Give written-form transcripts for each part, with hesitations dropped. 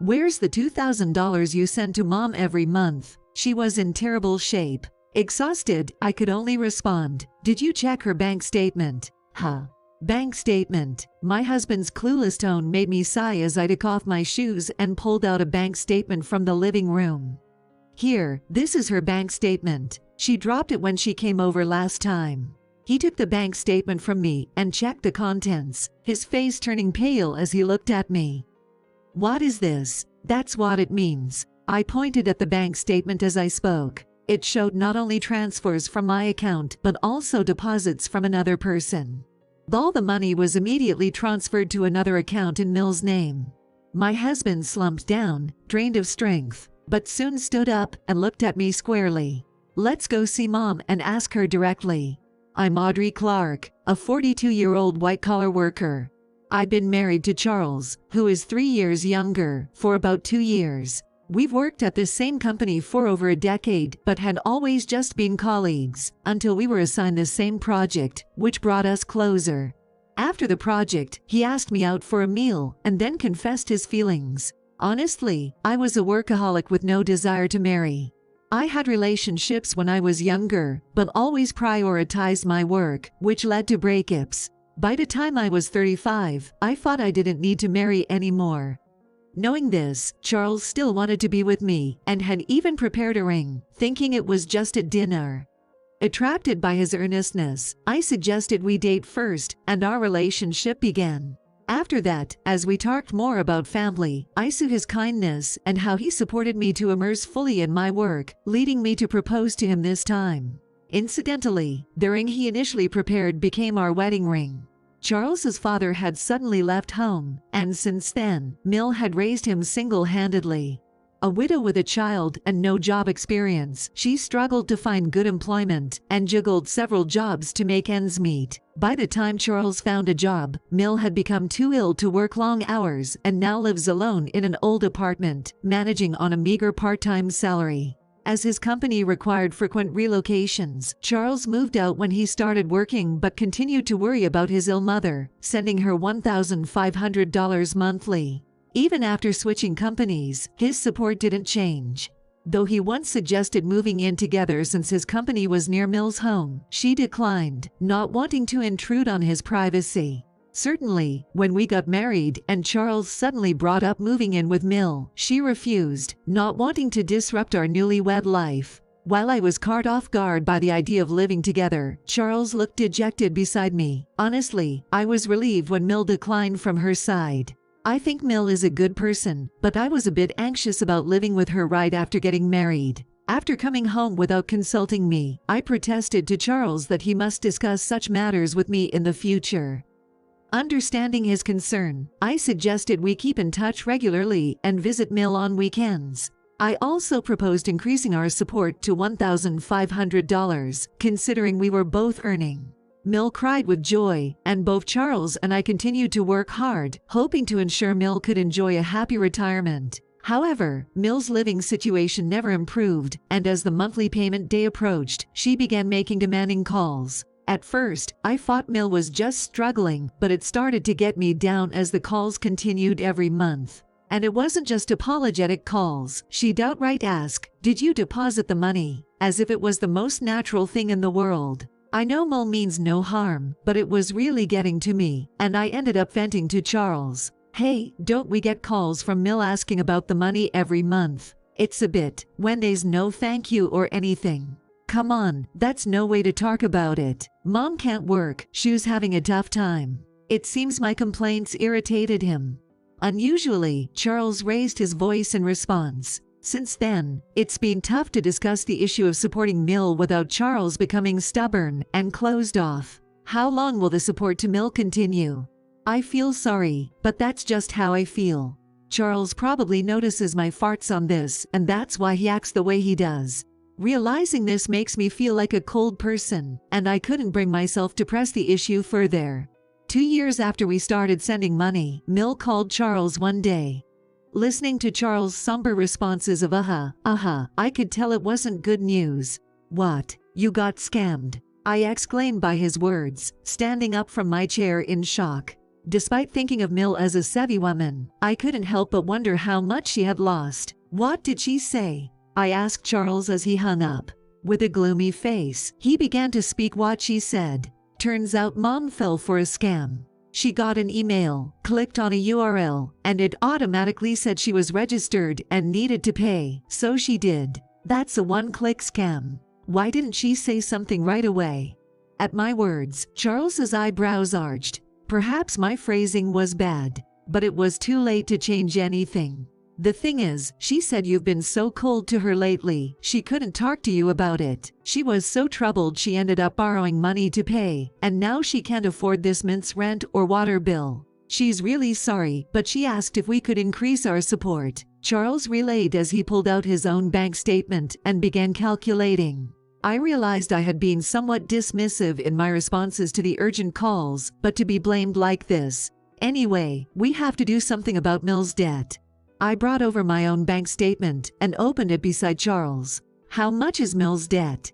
Where's the $2,000 you send to mom every month? She was in terrible shape. Exhausted, I could only respond, did you check her bank statement? Huh. Bank statement. My husband's clueless tone made me sigh as I took off my shoes and pulled out a bank statement from the living room. Here, this is her bank statement. She dropped it when she came over last time. He took the bank statement from me and checked the contents, his face turning pale as he looked at me. What is this? That's what it means. I pointed at the bank statement as I spoke. It showed not only transfers from my account but also deposits from another person. All the money was immediately transferred to another account in Mill's name. My husband slumped down, drained of strength, but soon stood up and looked at me squarely. Let's go see Mom and ask her directly. I'm Audrey Clark, a 42-year-old white-collar worker. I've been married to Charles, who is 3 years younger, for about 2 years. We've worked at the same company for over a decade but had always just been colleagues, until we were assigned the same project, which brought us closer. After the project, he asked me out for a meal and then confessed his feelings. Honestly, I was a workaholic with no desire to marry. I had relationships when I was younger, but always prioritized my work, which led to breakups. By the time I was 35, I thought I didn't need to marry anymore. Knowing this, Charles still wanted to be with me and had even prepared a ring, thinking it was just a dinner. Attracted by his earnestness, I suggested we date first, and our relationship began. After that, as we talked more about family, I saw his kindness and how he supported me to immerse fully in my work, leading me to propose to him this time. Incidentally, the ring he initially prepared became our wedding ring. Charles's father had suddenly left home, and since then, Mill had raised him single-handedly. A widow with a child and no job experience, she struggled to find good employment and juggled several jobs to make ends meet. By the time Charles found a job, Mill had become too ill to work long hours and now lives alone in an old apartment, managing on a meager part-time salary. As his company required frequent relocations, Charles moved out when he started working but continued to worry about his ill mother, sending her $1,500 monthly. Even after switching companies, his support didn't change. Though he once suggested moving in together since his company was near Mill's home, she declined, not wanting to intrude on his privacy. Certainly, when we got married and Charles suddenly brought up moving in with Mill, she refused, not wanting to disrupt our newlywed life. While I was caught off guard by the idea of living together, Charles looked dejected beside me. Honestly, I was relieved when Mill declined from her side. I think Mill is a good person, but I was a bit anxious about living with her right after getting married. After coming home without consulting me, I protested to Charles that he must discuss such matters with me in the future. Understanding his concern, I suggested we keep in touch regularly and visit Mill on weekends. I also proposed increasing our support to $1,500, considering we were both earning. Mill cried with joy, and both Charles and I continued to work hard, hoping to ensure Mill could enjoy a happy retirement. However, Mill's living situation never improved, and as the monthly payment day approached, she began making demanding calls. At first, I thought Mill was just struggling, but it started to get me down as the calls continued every month. And it wasn't just apologetic calls. She'd outright ask, "Did you deposit the money?" as if it was the most natural thing in the world. I know Mill means no harm, but it was really getting to me, and I ended up venting to Charles. "Hey, don't we get calls from Mill asking about the money every month? It's a bit, when there's no thank you or anything. Come on, that's no way to talk about it. Mom can't work, she's having a tough time." It seems my complaints irritated him. Unusually, Charles raised his voice in response. Since then, it's been tough to discuss the issue of supporting Mill without Charles becoming stubborn and closed off. How long will the support to Mill continue? I feel sorry, but that's just how I feel. Charles probably notices my farts on this, and that's why he acts the way he does. Realizing this makes me feel like a cold person, and I couldn't bring myself to press the issue further. 2 years after we started sending money, Mill called Charles one day. Listening to Charles' somber responses of I could tell it wasn't good news. "What? You got scammed?" I exclaimed by his words, standing up from my chair in shock. Despite thinking of Mill as a savvy woman, I couldn't help but wonder how much she had lost. "What did she say?" I asked Charles as he hung up. With a gloomy face, he began to speak what she said. Turns out Mom fell for a scam. She got an email, clicked on a URL, and it automatically said she was registered and needed to pay, so she did. That's a one-click scam. Why didn't she say something right away? At my words, Charles's eyebrows arched. Perhaps my phrasing was bad, but it was too late to change anything. "The thing is, she said you've been so cold to her lately, she couldn't talk to you about it. She was so troubled she ended up borrowing money to pay, and now she can't afford this month's rent or water bill. She's really sorry, but she asked if we could increase our support," Charles relayed as he pulled out his own bank statement and began calculating. I realized I had been somewhat dismissive in my responses to the urgent calls, but to be blamed like this. Anyway, we have to do something about Mill's debt. I brought over my own bank statement and opened it beside Charles. "How much is Mill's debt?"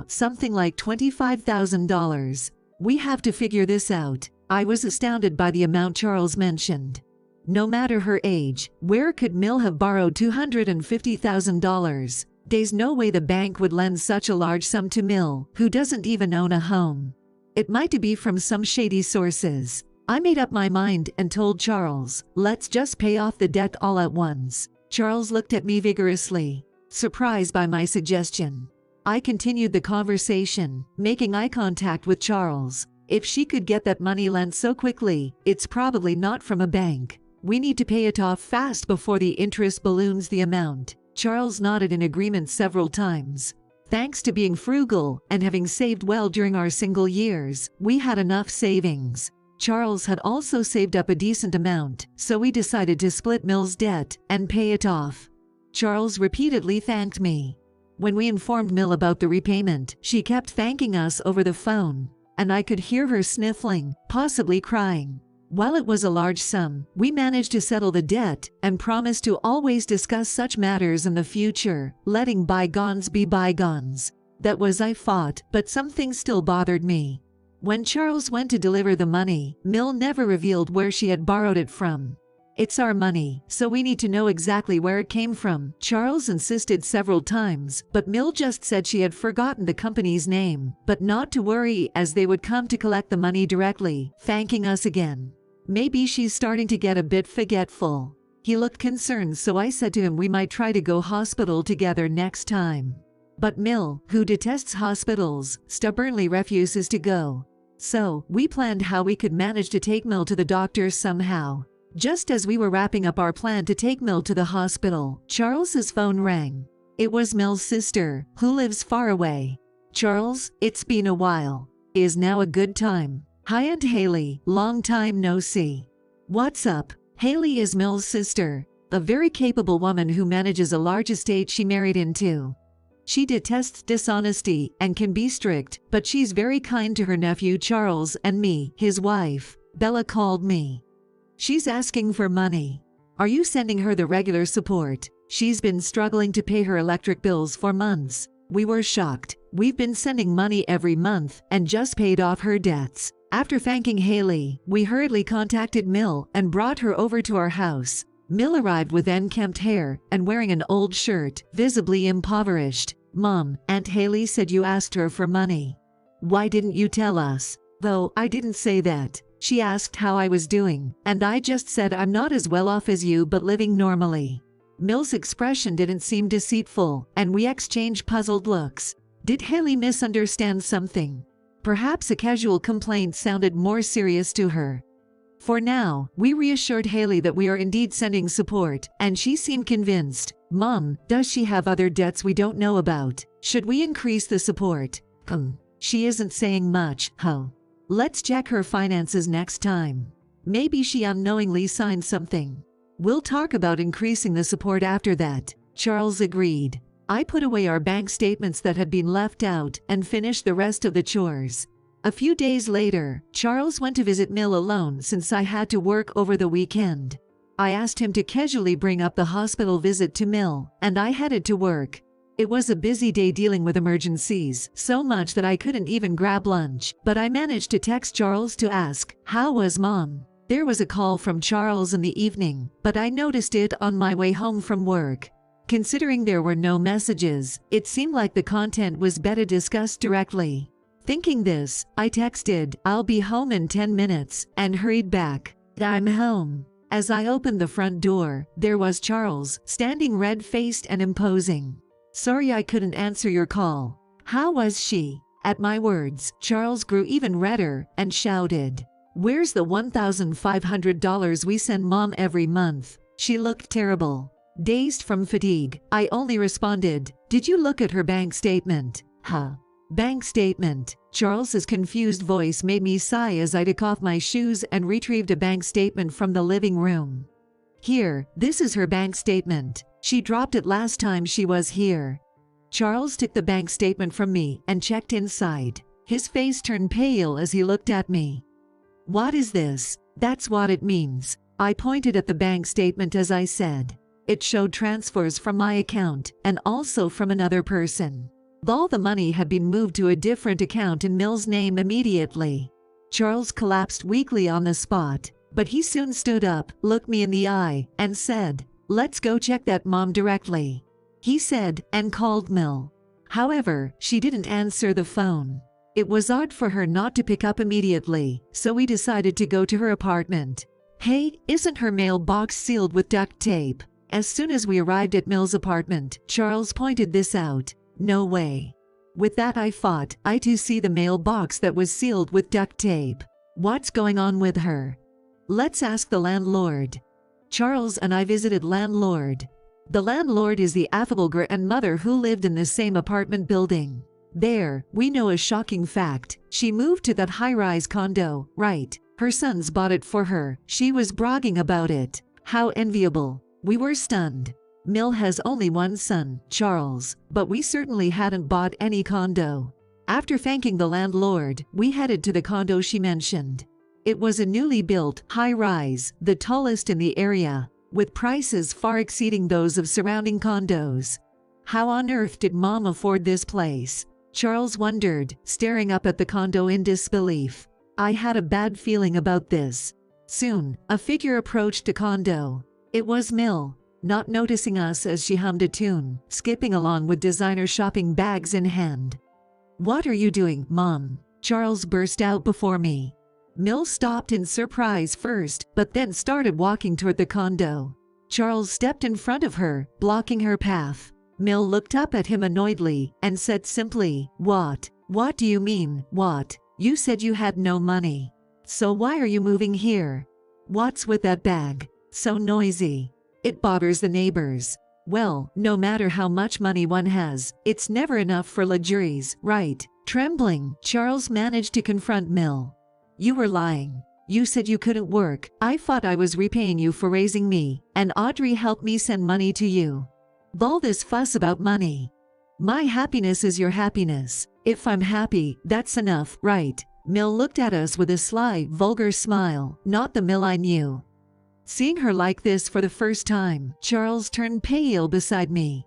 Something like $25,000. "We have to figure this out." I was astounded by the amount Charles mentioned. No matter her age, where could Mill have borrowed $250,000? There's no way the bank would lend such a large sum to Mill, who doesn't even own a home. It might be from some shady sources. I made up my mind and told Charles, "Let's just pay off the debt all at once." Charles looked at me vigorously, surprised by my suggestion. I continued the conversation, making eye contact with Charles. "If she could get that money lent so quickly, it's probably not from a bank. We need to pay it off fast before the interest balloons the amount." Charles nodded in agreement several times. Thanks to being frugal and having saved well during our single years, we had enough savings. Charles had also saved up a decent amount, so we decided to split Mill's debt and pay it off. Charles repeatedly thanked me. When we informed Mill about the repayment, she kept thanking us over the phone, and I could hear her sniffling, possibly crying. While it was a large sum, we managed to settle the debt and promised to always discuss such matters in the future, letting bygones be bygones. That was I thought, but something still bothered me. When Charles went to deliver the money, Mill never revealed where she had borrowed it from. "It's our money, so we need to know exactly where it came from," Charles insisted several times, but Mill just said she had forgotten the company's name, but not to worry as they would come to collect the money directly, thanking us again. "Maybe she's starting to get a bit forgetful." He looked concerned, so I said to him we might try to go hospital together next time. But Mill, who detests hospitals, stubbornly refuses to go. So, we planned how we could manage to take Mill to the doctor somehow. Just as we were wrapping up our plan to take Mill to the hospital, Charles's phone rang. It was Mill's sister, who lives far away. "Charles, it's been a while. Is now a good time?" "Hi, Aunt Haley, long time no see." "What's up?" Haley is Mill's sister, a very capable woman who manages a large estate she married into. She detests dishonesty and can be strict, but she's very kind to her nephew Charles and me, his wife. Bella called me. She's asking for money. Are you sending her the regular support? She's been struggling to pay her electric bills for months. We were shocked. We've been sending money every month and just paid off her debts. After thanking Haley, we hurriedly contacted Mill and brought her over to our house. Mill arrived with unkempt hair and wearing an old shirt, visibly impoverished. "Mom, Aunt Haley said you asked her for money. Why didn't you tell us?" "Though I didn't say that. She asked how I was doing, and I just said I'm not as well off as you but living normally." Mill's expression didn't seem deceitful, and we exchanged puzzled looks. Did Haley misunderstand something? Perhaps a casual complaint sounded more serious to her. For now, we reassured Haley that we are indeed sending support, and she seemed convinced. "Mom, does she have other debts we don't know about? Should we increase the support?" She isn't saying much, huh? Let's check her finances next time. Maybe she unknowingly signed something. We'll talk about increasing the support after that." Charles agreed. I put away our bank statements that had been left out and finished the rest of the chores. A few days later, Charles went to visit Mill alone since I had to work over the weekend. I asked him to casually bring up the hospital visit to Mill, and I headed to work. It was a busy day dealing with emergencies, so much that I couldn't even grab lunch, but I managed to text Charles to ask, "How was Mom?" There was a call from Charles in the evening, but I noticed it on my way home from work. Considering there were no messages, it seemed like the content was better discussed directly. Thinking this, I texted, "I'll be home in 10 minutes," and hurried back. I'm home. As I opened the front door, there was Charles, standing red-faced and imposing. "Sorry I couldn't answer your call." How was she? At my words, Charles grew even redder and shouted, "Where's the $1,500 we send Mom every month?" She looked terrible. Dazed from fatigue, I only responded, "Did you look at her bank statement?" Huh? Bank statement? Charles's confused voice made me sigh as I took off my shoes and retrieved a bank statement from the living room. "Here, this is her bank statement. She dropped it last time she was here." Charles took the bank statement from me and checked inside. His face turned pale as he looked at me. "What is this?" "That's what it means." I pointed at the bank statement as I said. It showed transfers from my account and also from another person. All the money had been moved to a different account in Mill's name immediately. Charles collapsed weakly on the spot, but he soon stood up, looked me in the eye, and said, "Let's go check that Mom directly," he said, and called Mill. However, she didn't answer the phone. It was odd for her not to pick up immediately, so we decided to go to her apartment. Hey, isn't her mailbox sealed with duct tape? As soon as we arrived at Mill's apartment, Charles pointed this out. No way. With that I thought, I too see the mailbox that was sealed with duct tape. What's going on with her? Let's ask the landlord. Charles and I visited landlord. The landlord is the affable grandmother who lived in the same apartment building. There, we know a shocking fact. She moved to that high-rise condo, right? Her sons bought it for her. She was bragging about it. How enviable. We were stunned. Mill has only one son, Charles, but we certainly hadn't bought any condo. After thanking the landlord, we headed to the condo she mentioned. It was a newly built, high-rise, the tallest in the area, with prices far exceeding those of surrounding condos. How on earth did Mom afford this place? Charles wondered, staring up at the condo in disbelief. I had a bad feeling about this. Soon, a figure approached the condo. It was Mill. Not noticing us as she hummed a tune, skipping along with designer shopping bags in hand. "What are you doing, Mom?" Charles burst out before me. Mill stopped in surprise first, but then started walking toward the condo. Charles stepped in front of her, blocking her path. Mill looked up at him annoyedly and said simply, "What? What do you mean, what? You said you had no money. So why are you moving here? What's with that bag? So noisy. It bothers the neighbors." Well, no matter how much money one has, it's never enough for luxuries, right? Trembling, Charles managed to confront Mill. "You were lying. You said you couldn't work. I thought I was repaying you for raising me, and Audrey helped me send money to you. All this fuss about money. My happiness is your happiness. If I'm happy, that's enough, right?" Mill looked at us with a sly, vulgar smile, not the Mill I knew. Seeing her like this for the first time, Charles turned pale beside me.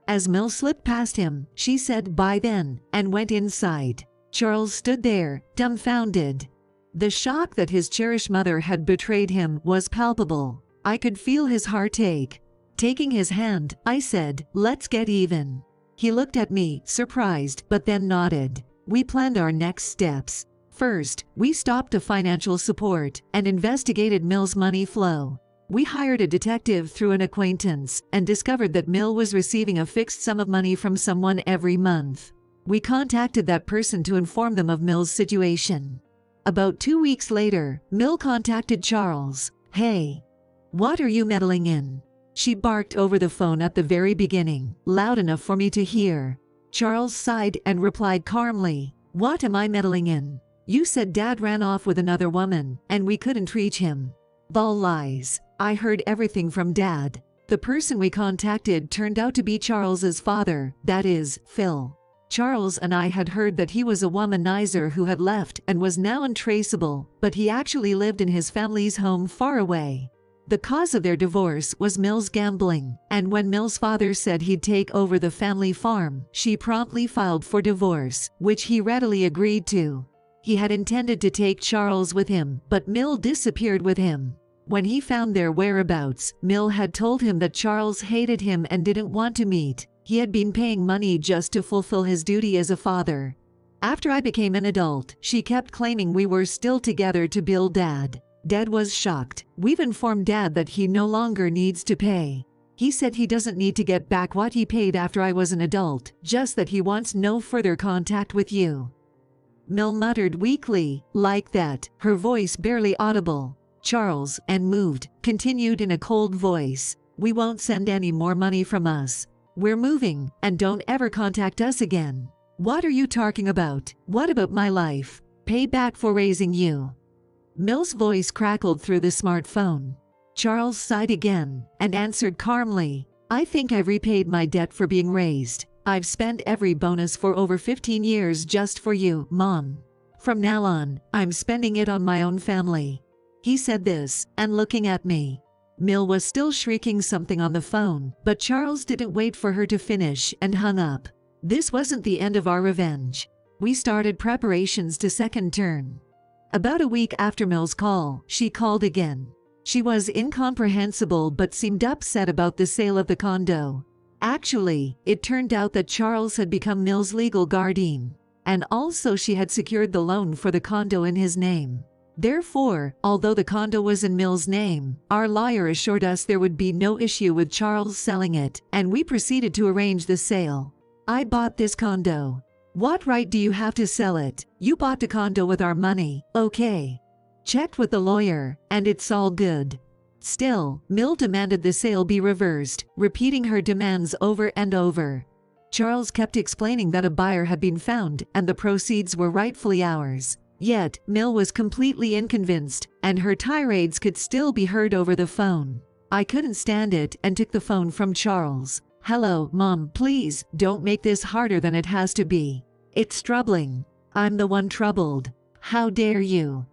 As Mill slipped past him, she said bye then, and went inside. Charles stood there, dumbfounded. The shock that his cherished mother had betrayed him was palpable. I could feel his heart ache. Taking his hand, I said, "Let's get even." He looked at me, surprised, but then nodded. We planned our next steps. First, we stopped the financial support and investigated Mill's money flow. We hired a detective through an acquaintance and discovered that Mill was receiving a fixed sum of money from someone every month. We contacted that person to inform them of Mill's situation. About 2 weeks later, Mill contacted Charles. "Hey, what are you meddling in?" She barked over the phone at the very beginning, loud enough for me to hear. Charles sighed and replied calmly, "What am I meddling in? You said Dad ran off with another woman, and we couldn't reach him." All lies. I heard everything from Dad. The person we contacted turned out to be Charles's father, that is, Phil. Charles and I had heard that he was a womanizer who had left and was now untraceable, but he actually lived in his family's home far away. The cause of their divorce was Mill's gambling, and when Mill's father said he'd take over the family farm, she promptly filed for divorce, which he readily agreed to. He had intended to take Charles with him, but Mill disappeared with him. When he found their whereabouts, Mill had told him that Charles hated him and didn't want to meet. He had been paying money just to fulfill his duty as a father. After I became an adult, she kept claiming we were still together to bill Dad. Dad was shocked. We've informed Dad that he no longer needs to pay. He said he doesn't need to get back what he paid after I was an adult, just that he wants no further contact with you. Mill muttered weakly, like that, her voice barely audible. Charles, and moved, continued in a cold voice. We won't send any more money from us. We're moving, and don't ever contact us again. What are you talking about? What about my life? Pay back for raising you. Mill's voice crackled through the smartphone. Charles sighed again, and answered calmly, I think I've repaid my debt for being raised. I've spent every bonus for over 15 years just for you, Mom. From now on, I'm spending it on my own family. He said this, and looking at me. Mill was still shrieking something on the phone, but Charles didn't wait for her to finish and hung up. This wasn't the end of our revenge. We started preparations to second turn. About a week after Mill's call, she called again. She was incomprehensible but seemed upset about the sale of the condo. Actually, it turned out that Charles had become Mill's legal guardian, and also she had secured the loan for the condo in his name. Therefore, although the condo was in Mill's name, our lawyer assured us there would be no issue with Charles selling it, and we proceeded to arrange the sale. I bought this condo. What right do you have to sell it? You bought the condo with our money, okay? Checked with the lawyer, and it's all good. Still, Mill demanded the sale be reversed, repeating her demands over and over. Charles kept explaining that a buyer had been found and the proceeds were rightfully ours. Yet, Mill was completely unconvinced, and her tirades could still be heard over the phone. I couldn't stand it and took the phone from Charles. Hello, Mom, please, don't make this harder than it has to be. It's troubling. I'm the one troubled. How dare you?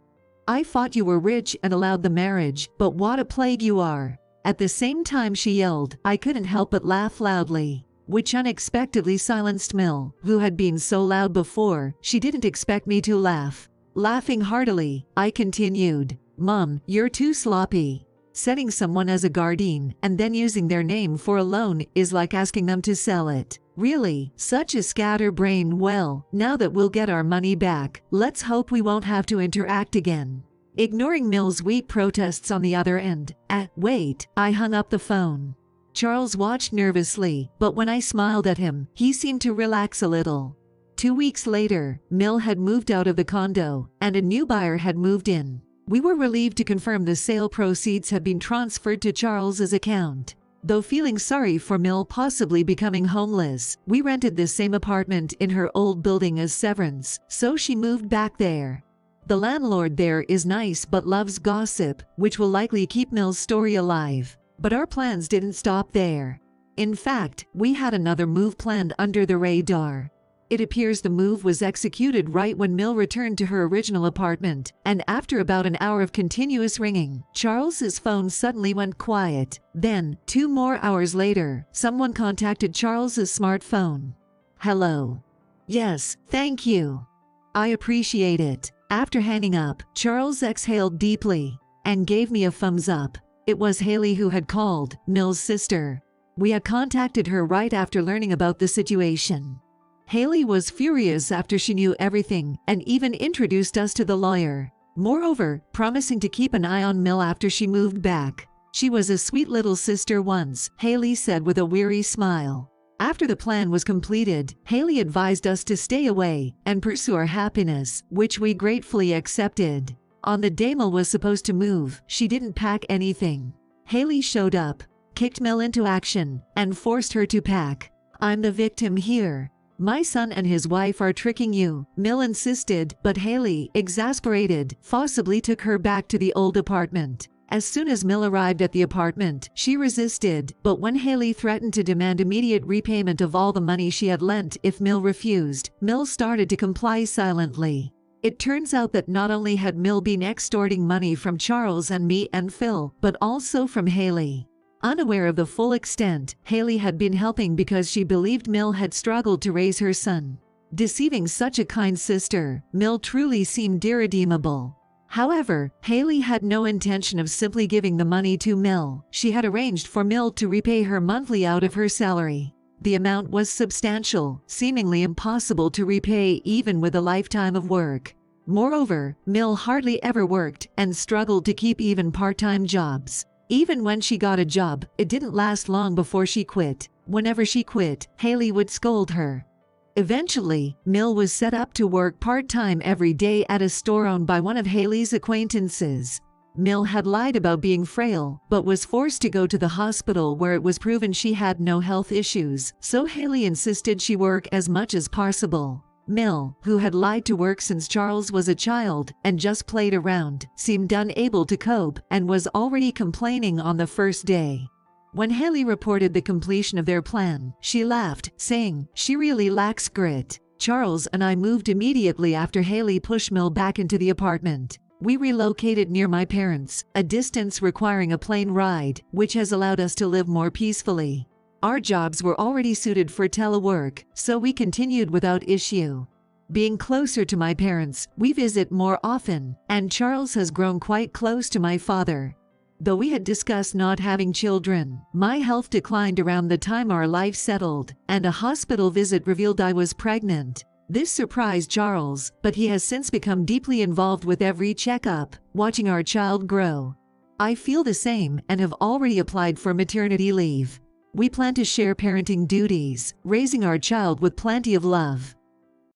I thought you were rich and allowed the marriage, but what a plague you are. At the same time she yelled, I couldn't help but laugh loudly, which unexpectedly silenced Mill, who had been so loud before, she didn't expect me to laugh. Laughing heartily, I continued, Mom, you're too sloppy. Setting someone as a guardian and then using their name for a loan is like asking them to sell it. Really, such a scatterbrain. Well, now that we'll get our money back, let's hope we won't have to interact again. Ignoring Mill's weak protests on the other end, wait, I hung up the phone. Charles watched nervously, but when I smiled at him, he seemed to relax a little. 2 weeks later, Mill had moved out of the condo, and a new buyer had moved in. We were relieved to confirm the sale proceeds had been transferred to Charles's account. Though feeling sorry for Mill possibly becoming homeless, we rented the same apartment in her old building as severance, so she moved back there. The landlord there is nice but loves gossip, which will likely keep Mill's story alive. But our plans didn't stop there. In fact, we had another move planned under the radar. It appears the move was executed right when Mill returned to her original apartment, and after about an hour of continuous ringing, Charles's phone suddenly went quiet. Then, 2 more hours later, someone contacted Charles's smartphone. Hello. Yes, thank you. I appreciate it. After hanging up, Charles exhaled deeply and gave me a thumbs up. It was Haley who had called, Mill's sister. We had contacted her right after learning about the situation. Haley was furious after she knew everything and even introduced us to the lawyer. Moreover, promising to keep an eye on Mill after she moved back. She was a sweet little sister once, Haley said with a weary smile. After the plan was completed, Haley advised us to stay away and pursue our happiness, which we gratefully accepted. On the day Mill was supposed to move, she didn't pack anything. Haley showed up, kicked Mill into action, and forced her to pack. I'm the victim here. My son and his wife are tricking you, Mill insisted, but Haley, exasperated, forcibly took her back to the old apartment. As soon as Mill arrived at the apartment, she resisted, but when Haley threatened to demand immediate repayment of all the money she had lent if Mill refused, Mill started to comply silently. It turns out that not only had Mill been extorting money from Charles and me and Phil, but also from Haley. Unaware of the full extent, Haley had been helping because she believed Mill had struggled to raise her son. Deceiving such a kind sister, Mill truly seemed irredeemable. However, Haley had no intention of simply giving the money to Mill. She had arranged for Mill to repay her monthly out of her salary. The amount was substantial, seemingly impossible to repay even with a lifetime of work. Moreover, Mill hardly ever worked and struggled to keep even part-time jobs. Even when she got a job, it didn't last long before she quit. Whenever she quit, Haley would scold her. Eventually, Mill was set up to work part-time every day at a store owned by one of Haley's acquaintances. Mill had lied about being frail, but was forced to go to the hospital where it was proven she had no health issues, so Haley insisted she work as much as possible. Mill, who had lied to work since Charles was a child and just played around, seemed unable to cope and was already complaining on the first day. When Haley reported the completion of their plan, she laughed, saying, "She really lacks grit." Charles and I moved immediately after Haley pushed Mill back into the apartment. We relocated near my parents, a distance requiring a plane ride, which has allowed us to live more peacefully. Our jobs were already suited for telework, so we continued without issue. Being closer to my parents, we visit more often, and Charles has grown quite close to my father. Though we had discussed not having children, my health declined around the time our life settled, and a hospital visit revealed I was pregnant. This surprised Charles, but he has since become deeply involved with every checkup, watching our child grow. I feel the same and have already applied for maternity leave. We plan to share parenting duties, raising our child with plenty of love.